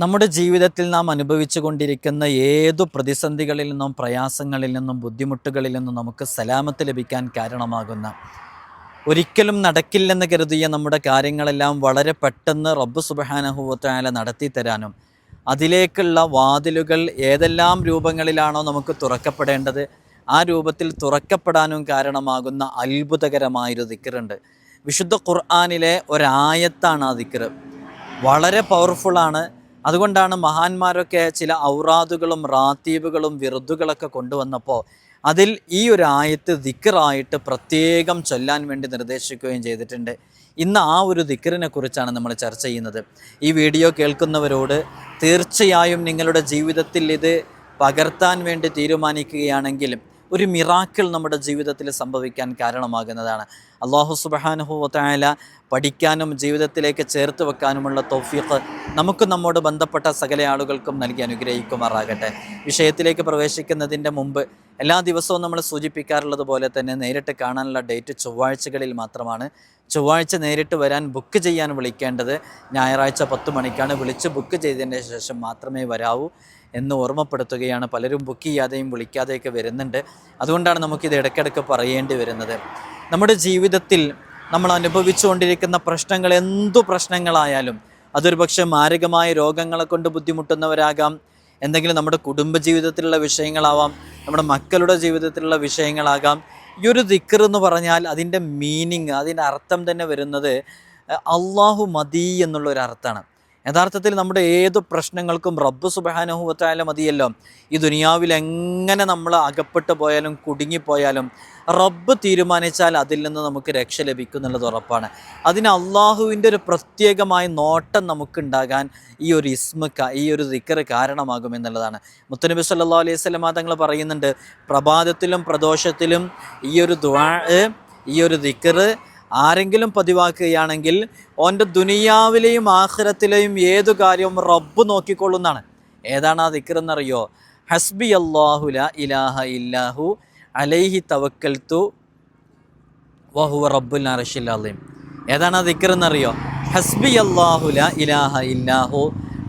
നമ്മുടെ ജീവിതത്തിൽ നാം അനുഭവിച്ചു കൊണ്ടിരിക്കുന്ന ഏതു പ്രതിസന്ധികളിൽ നിന്നും പ്രയാസങ്ങളിൽ നിന്നും ബുദ്ധിമുട്ടുകളിൽ നിന്നും നമുക്ക് സലാമത്ത് ലഭിക്കാൻ കാരണമാകുന്ന, ഒരിക്കലും നടക്കില്ലെന്ന് കരുതിയ നമ്മുടെ കാര്യങ്ങളെല്ലാം വളരെ പെട്ടെന്ന് റബ്ബ് സുബ്ഹാനഹു വ തആല നടത്തി തരാനും അതിലേക്കുള്ള വാതിലുകൾ ഏതെല്ലാം രൂപങ്ങളിലാണോ നമുക്ക് തുറക്കപ്പെടേണ്ടത് ആ രൂപത്തിൽ തുറക്കപ്പെടാനും കാരണമാകുന്ന അത്ഭുതകരമായൊരു ദിക്റുണ്ട്. വിശുദ്ധ ഖുർആനിലെ ഒരായത്താണ് ആ ദിക്ർ. വളരെ പവർഫുള്ളാണ്. അതുകൊണ്ടാണ് മഹാന്മാരൊക്കെ ചില ഔറാദുകളും റാത്തീബുകളും വിറുദുകളൊക്കെ കൊണ്ടുവന്നപ്പോൾ അതിൽ ഈ ഒരു ആയത്ത് ദിക്റായിട്ട് പ്രത്യേകം ചൊല്ലാൻ വേണ്ടി നിർദ്ദേശിക്കുകയും ചെയ്തിട്ടുണ്ട്. ഇന്ന് ആ ഒരു ദിക്റിനെ കുറിച്ചാണ് നമ്മൾ ചർച്ച ചെയ്യുന്നത്. ഈ വീഡിയോ കേൾക്കുന്നവരോട് തീർച്ചയായും നിങ്ങളുടെ ജീവിതത്തിൽ ഇത് പകർത്താൻ വേണ്ടി തീരുമാനിക്കുകയാണെങ്കിൽ ഒരു മിറാക്കിൾ നമ്മുടെ ജീവിതത്തിൽ സംഭവിക്കാൻ കാരണമാകുന്നതാണ്. അല്ലാഹു സുബ്ഹാനഹു വ തആല പഠിക്കാനും ജീവിതത്തിലേക്ക് ചേർത്ത് വെക്കാനുമുള്ള തൗഫീഖ് നമുക്ക് നമ്മോട് ബന്ധപ്പെട്ട സകല ആളുകൾക്കും നൽകി അനുഗ്രഹിക്കുമാറാകട്ടെ. വിഷയത്തിലേക്ക് പ്രവേശിക്കുന്നതിൻ്റെ മുമ്പ് എല്ലാ ദിവസവും നമ്മൾ സൂചിപ്പിക്കാറുള്ളത് പോലെ തന്നെ നേരിട്ട് കാണാനുള്ള ഡേറ്റ് ചൊവ്വാഴ്ചകളിൽ മാത്രമാണ്. ചൊവ്വാഴ്ച നേരിട്ട് വരാൻ ബുക്ക് ചെയ്യാൻ വിളിക്കേണ്ടത് ഞായറാഴ്ച 10 മണിക്കാണ്. വിളിച്ച് ബുക്ക് ചെയ്തതിന് ശേഷം മാത്രമേ വരാവൂ എന്ന് ഓർമ്മപ്പെടുത്തുകയാണ്. പലരും ബുക്ക് ചെയ്യാതെയും വിളിക്കാതെയൊക്കെ വരുന്നുണ്ട്. അതുകൊണ്ടാണ് നമുക്കിത് ഇടയ്ക്കിടയ്ക്ക് പറയേണ്ടി വരുന്നത്. നമ്മുടെ ജീവിതത്തിൽ നമ്മൾ അനുഭവിച്ചുകൊണ്ടിരിക്കുന്ന പ്രശ്നങ്ങൾ എന്തു പ്രശ്നങ്ങളായാലും, അതൊരു പക്ഷേ മാരകമായ രോഗങ്ങളെ കൊണ്ട് ബുദ്ധിമുട്ടുന്നവരാകാം, എന്തെങ്കിലും നമ്മുടെ കുടുംബജീവിതത്തിലുള്ള വിഷയങ്ങളാവാം, നമ്മുടെ മക്കളുടെ ജീവിതത്തിലുള്ള വിഷയങ്ങളാകാം. ഈ ഒരു ദിക്ർ എന്ന് പറഞ്ഞാൽ അതിൻ്റെ മീനിങ്, അതിൻ്റെ അർത്ഥം തന്നെ വരുന്നത് അള്ളാഹു മതി എന്നുള്ളൊരർത്ഥമാണ്. യഥാർത്ഥത്തിൽ നമ്മുടെ ഏതു പ്രശ്നങ്ങൾക്കും റബ്ബ് സുബ്ഹാനഹു വ തആല മതിയല്ലോ. ഈ ദുനിയാവിൽ എങ്ങനെ നമ്മൾ അകപ്പെട്ടു പോയാലും കുടുങ്ങിപ്പോയാലും റബ്ബ് തീരുമാനിച്ചാൽ അതിൽ നിന്ന് നമുക്ക് രക്ഷ ലഭിക്കും എന്നുള്ളത് ഉറപ്പാണ്. അതിന് അള്ളാഹുവിൻ്റെ ഒരു പ്രത്യേകമായ നോട്ടം നമുക്കുണ്ടാകാൻ ഈ ഒരു ഈ ഒരു ദിക്ർ കാരണമാകുമെന്നുള്ളതാണ്. മുത്തുനബി സല്ലല്ലാഹു അലൈഹി വസല്ലം തങ്ങൾ പറയുന്നുണ്ട്, പ്രഭാതത്തിലും പ്രദോഷത്തിലും ഈ ഒരു ദുആ, ഈ ഒരു ദിക്ർ ആരെങ്കിലും പതിവാക്കുകയാണെങ്കിൽ ഓൻ്റെ ദുനിയാവിലെയും ആഖിറത്തിലെയും ഏതു കാര്യവും റബ്ബ് നോക്കിക്കൊള്ളുന്നതാണ്. ഏതാണ് ആ ദിക്ർ എന്നറിയോ? ഹസ്ബി അല്ലാഹു ലാ ഇലാഹ ഇല്ലാഹു അലൈഹി തവക്കൽതു വഹുവ റബ്ബുൽ അർശിൽ അളീം. ഏതാണ് ആ ദിക്ർ എന്നറിയോ? ഹസ്ബി അല്ലാഹു ലാ ഇലാഹ ഇല്ലാഹു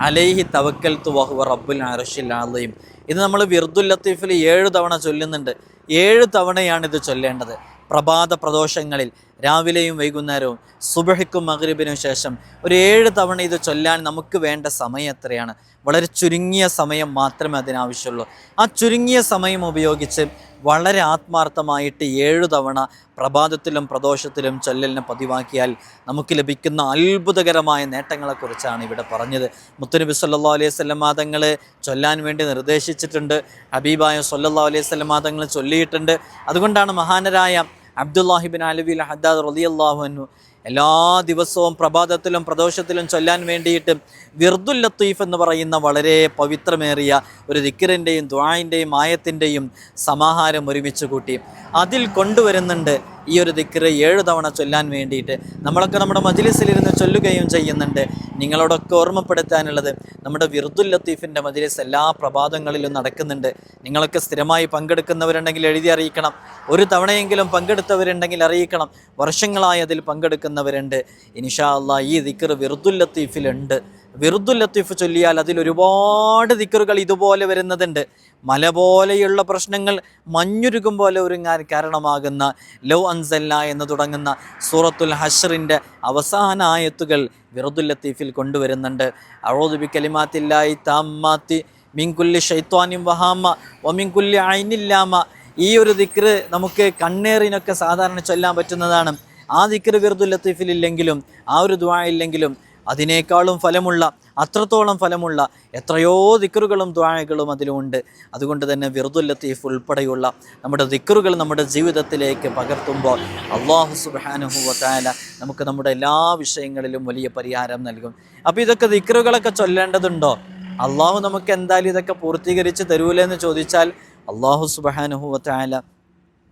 അലൈഹി തവക്കൽതു വഹുവ റബ്ബുൽ അർശിൽ അളീം. ഇത് നമ്മൾ വിർദുൽ ലത്തീഫിൽ 7 തവണ ചൊല്ലുന്നുണ്ട്. 7 തവണയാണ് ഇത് ചൊല്ലേണ്ടത്. പ്രഭാത പ്രദോഷങ്ങളിൽ രാവിലെയും വൈകുന്നേരവും സുബഹിക്കും മഗ്രിബിനും ശേഷം ഒരു 7 തവണ ഇത് ചൊല്ലാൻ നമുക്ക് വേണ്ട സമയം എത്രയാണ്? വളരെ ചുരുങ്ങിയ സമയം മാത്രമേ അതിനാവശ്യമുള്ളൂ. ആ ചുരുങ്ങിയ സമയം ഉപയോഗിച്ച് വളരെ ആത്മാർത്ഥമായിട്ട് 7 തവണ പ്രഭാതത്തിലും പ്രദോഷത്തിലും ചൊല്ലലിനെ പതിവാക്കിയാൽ നമുക്ക് ലഭിക്കുന്ന അത്ഭുതകരമായ നേട്ടങ്ങളെക്കുറിച്ചാണ് ഇവിടെ പറഞ്ഞത്. മുത്തുനബി സല്ലല്ലാഹു അലൈഹി വസല്ലം തങ്ങൾ ചൊല്ലാൻ വേണ്ടി നിർദ്ദേശിച്ചിട്ടുണ്ട്. ഹബീബായ സല്ലല്ലാഹു അലൈഹി വസല്ലം തങ്ങൾ ചൊല്ലിയിട്ടുണ്ട്. അതുകൊണ്ടാണ് മഹാനരായ അബ്ദുല്ലാഹി ബിൻ അലവി ഹദ്ദാദ് റളിയല്ലാഹു അൻഹു എല്ലാ ദിവസവും പ്രഭാതത്തിലും പ്രദോഷത്തിലും ചൊല്ലാൻ വേണ്ടിയിട്ട് വിർദുൽ ലത്തീഫ് എന്ന് പറയുന്ന വളരെ പവിത്രമേറിയ ഒരു ദിക്റിൻ്റെയും ദുആഇൻ്റെയും ആയത്തിൻ്റെയും സമാഹാരം ഒരുമിച്ച് കൂട്ടി അതിൽ കൊണ്ടുവരുന്നുണ്ട് ഈ ഒരു ദിക്ർ 7 തവണ ചൊല്ലാൻ വേണ്ടിയിട്ട്. നമ്മളൊക്കെ നമ്മുടെ മജ്ലിസിലിരുന്ന് ചൊല്ലുകയും ചെയ്യുന്നുണ്ട്. നിങ്ങളോടൊക്കെ ഓർമ്മപ്പെടുത്താനുള്ളത്, നമ്മുടെ വിർദുൽ ലത്തീഫിൻ്റെ മജ്ലിസ് എല്ലാ പ്രഭാതങ്ങളിലും നടക്കുന്നുണ്ട്. നിങ്ങളൊക്കെ സ്ഥിരമായി പങ്കെടുക്കുന്നവരുണ്ടെങ്കിൽ എഴുതി അറിയിക്കണം. ഒരു തവണയെങ്കിലും പങ്കെടുത്തവരുണ്ടെങ്കിൽ അറിയിക്കണം. വർഷങ്ങളായി അതിൽ പങ്കെടുക്കുന്നവരുണ്ട്. ഇൻഷാ അല്ലാഹ് ഈ ദിക്ർ വിർദുൽ ലത്തീഫിലുണ്ട്. വിർദുൽ ലത്തീഫ് ചൊല്ലിയാൽ അതിൽ ഒരുപാട് ദിക്റുകൾ ഇതുപോലെ വരുന്നതുണ്ട്. മല പോലെയുള്ള പ്രശ്നങ്ങൾ മഞ്ഞുരുകും പോലെ ഒരുങ്ങാൻ കാരണമാകുന്ന ലൗ അൻസൽനാ എന്ന് തുടങ്ങുന്ന സൂറത്തുൽ ഹശ്റിൻ്റെ അവസാന ആയത്തുകൾ വിർദുൽ ലത്തീഫിൽ കൊണ്ടുവരുന്നുണ്ട്. അഊദു ബികലിമാത്തില്ലാഹി തമ്മാത്തി മിൻ കുല്ലി ശൈത്വാനിൻ വഹാമ വമിൻ കുല്ലി ഐനിൻ ലാമ. ഈ ഒരു ദിക്ർ നമുക്ക് കണ്ണേറിനൊക്കെ സാധാരണ ചൊല്ലാൻ പറ്റുന്നതാണ്. ആ ദിക്ർ വിർദുൽ ലത്തീഫിൽ ഇല്ലെങ്കിലും, ആ ഒരു ദുആ ഇല്ലെങ്കിലും അതിനേക്കാളും ഫലമുള്ള, അത്രത്തോളം ഫലമുള്ള എത്രയോ ദിക്റുകളും ദുആകളും അതിലുമുണ്ട്. അതുകൊണ്ട് തന്നെ വിർദുൽ ലത്തീഫ് ഉൾപ്പെടെയുള്ള നമ്മുടെ ദിക്റുകൾ നമ്മുടെ ജീവിതത്തിലേക്ക് പകർത്തുമ്പോൾ അല്ലാഹു സുബ്ഹാനഹു വ തആല നമുക്ക് നമ്മുടെ എല്ലാ വിഷയങ്ങളിലും വലിയ പരിഹാരം നൽകും. അപ്പോൾ ഇതൊക്കെ ദിക്റുകളൊക്കെ ചൊല്ലേണ്ടതുണ്ടോ? അള്ളാഹു നമുക്ക് എന്തായാലും ഇതൊക്കെ പൂർത്തീകരിച്ച് തരൂലെന്ന് ചോദിച്ചാൽ അല്ലാഹു സുബ്ഹാനഹു വ തആല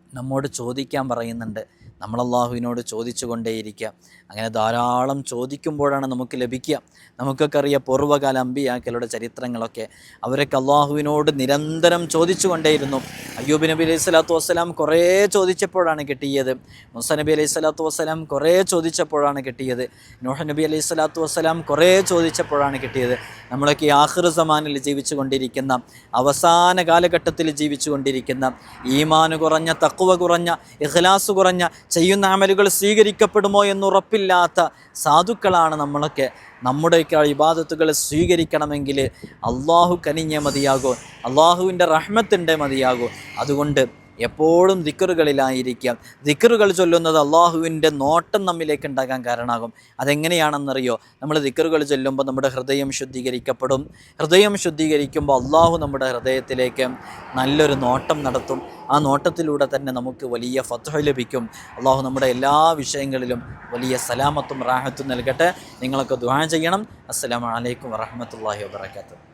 നമ്മോട് ചോദിക്കാൻ പറയുന്നുണ്ട്. നമ്മൾ അള്ളാഹുവിനോട് ചോദിച്ചു കൊണ്ടേയിരിക്കുക. അങ്ങനെ ധാരാളം ചോദിക്കുമ്പോഴാണ് നമുക്ക് ലഭിക്കുക. നമുക്കൊക്കെ അറിയാം പൂർവ്വകാല അമ്പിയാക്കളുടെ ചരിത്രങ്ങളൊക്കെ. അവരൊക്കെ അള്ളാഹുവിനോട് നിരന്തരം ചോദിച്ചു കൊണ്ടേയിരുന്നു. അയ്യൂബ് നബി അലൈഹി സ്വലാത്തു വസ്സലാം കുറേ ചോദിച്ചപ്പോഴാണ് കിട്ടിയത്. മൂസ നബി അലൈഹി സ്വലാത്തു വസ്സലാം കുറേ ചോദിച്ചപ്പോഴാണ് കിട്ടിയത്. നൂഹ് നബി അലൈഹി സ്വലാത്തു വസ്സലാം കുറേ ചോദിച്ചപ്പോഴാണ് കിട്ടിയത്. നമ്മളൊക്കെ ഈ ആഖിർ സമാനിൽ ജീവിച്ചു കൊണ്ടിരിക്കുന്ന, അവസാന കാലഘട്ടത്തിൽ ജീവിച്ചു കൊണ്ടിരിക്കുന്ന, ഈമാന് കുറഞ്ഞ, തഖ്വ കുറഞ്ഞ, ഇഖ്ലാസ് കുറഞ്ഞ, ചെയ്യുന്ന അമലുകൾ സ്വീകരിക്കപ്പെടുമോ എന്നുറപ്പില്ലാത്ത സാധുക്കളാണ് നമ്മളൊക്കെ. നമ്മുടെയൊക്കെ ഇബാദത്തുകൾ സ്വീകരിക്കണമെങ്കിൽ അള്ളാഹു കനിഞ്ഞേ മതിയാകൂ, അള്ളാഹുവിൻ്റെ റഹ്മത്തിൻ്റെ മതിയാകൂ. അതുകൊണ്ട് എപ്പോഴും ദിക്റുകളിലായിരിക്കാം. ദിക്റുകൾ ചൊല്ലുന്നത് അള്ളാഹുവിൻ്റെ നോട്ടം നമ്മിലേക്ക് ഉണ്ടാകാൻ കാരണമാകും. അതെങ്ങനെയാണെന്നറിയോ? നമ്മൾ ദിക്റുകൾ ചൊല്ലുമ്പോൾ നമ്മുടെ ഹൃദയം ശുദ്ധീകരിക്കപ്പെടും. ഹൃദയം ശുദ്ധീകരിക്കുമ്പോൾ അള്ളാഹു നമ്മുടെ ഹൃദയത്തിലേക്ക് നല്ലൊരു നോട്ടം നടത്തും. ആ നോട്ടത്തിലൂടെ തന്നെ നമുക്ക് വലിയ ഫത്ഹ് ലഭിക്കും. അള്ളാഹു നമ്മുടെ എല്ലാ വിഷയങ്ങളിലും വലിയ സലാമത്തും റാഹത്തും നൽകട്ടെ. നിങ്ങളൊക്കെ ദുആ ചെയ്യണം. അസ്സലാമു അലൈക്കും വറഹ്മത്തുള്ളാഹി വബറകാതുഹു.